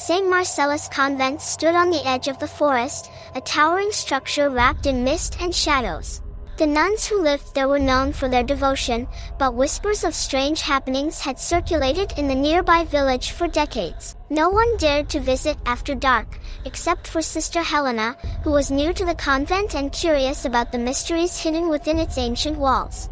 St. Marcellus Convent stood on the edge of the forest, a towering structure wrapped in mist and shadows. The nuns who lived there were known for their devotion, but whispers of strange happenings had circulated in the nearby village for decades. No one dared to visit after dark, except for Sister Helena, who was new to the convent and curious about the mysteries hidden within its ancient walls.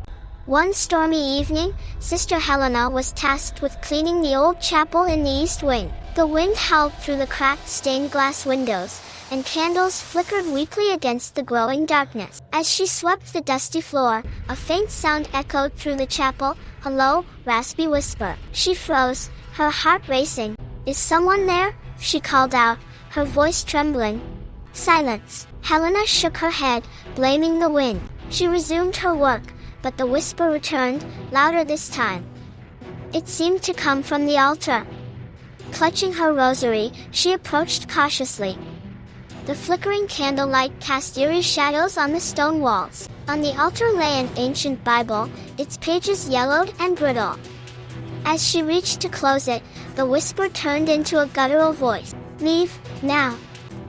One stormy evening, Sister Helena was tasked with cleaning the old chapel in the east wing. The wind howled through the cracked stained glass windows, and candles flickered weakly against the growing darkness. As she swept the dusty floor, a faint sound echoed through the chapel, a low, raspy whisper. She froze, her heart racing. "Is someone there?" she called out, her voice trembling. Silence. Helena shook her head, blaming the wind. She resumed her work, but the whisper returned, louder this time. It seemed to come from the altar. Clutching her rosary, she approached cautiously. The flickering candlelight cast eerie shadows on the stone walls. On the altar lay an ancient Bible, its pages yellowed and brittle. As she reached to close it, the whisper turned into a guttural voice. "Leave, now."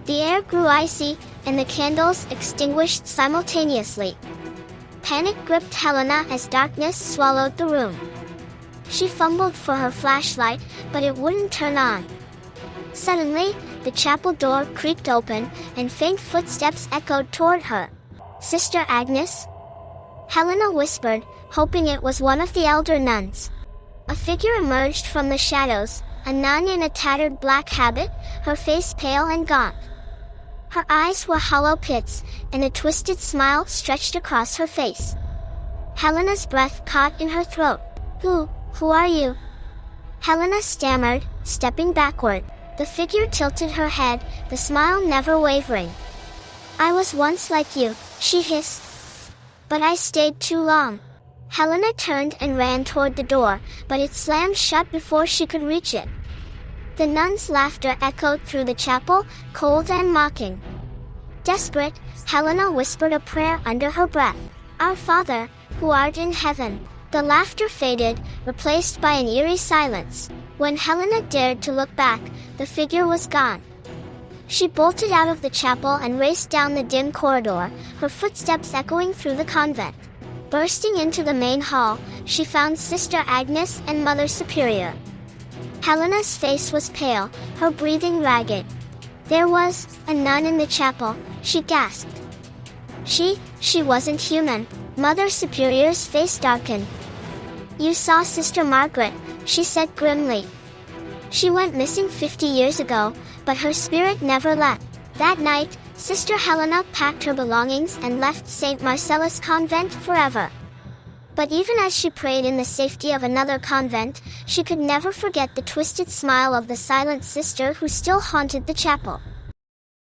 The air grew icy, and the candles extinguished simultaneously. Panic gripped Helena as darkness swallowed the room. She fumbled for her flashlight, but it wouldn't turn on. Suddenly, the chapel door creaked open, and faint footsteps echoed toward her. "Sister Agnes?" Helena whispered, hoping it was one of the elder nuns. A figure emerged from the shadows, a nun in a tattered black habit, her face pale and gaunt. Her eyes were hollow pits, and a twisted smile stretched across her face. Helena's breath caught in her throat. Who are you?" Helena stammered, stepping backward. The figure tilted her head, the smile never wavering. "I was once like you," she hissed. "But I stayed too long." Helena turned and ran toward the door, but it slammed shut before she could reach it. The nuns' laughter echoed through the chapel, cold and mocking. Desperate, Helena whispered a prayer under her breath. "Our Father, who art in heaven." The laughter faded, replaced by an eerie silence. When Helena dared to look back, the figure was gone. She bolted out of the chapel and raced down the dim corridor, her footsteps echoing through the convent. Bursting into the main hall, she found Sister Agnes and Mother Superior. Helena's face was pale, her breathing ragged. "There was a nun in the chapel," she gasped. She wasn't human." Mother Superior's face darkened. "You saw Sister Margaret," she said grimly. "She went missing 50 years ago, but her spirit never left." That night, Sister Helena packed her belongings and left St. Marcellus Convent forever. But even as she prayed in the safety of another convent, she could never forget the twisted smile of the silent sister who still haunted the chapel.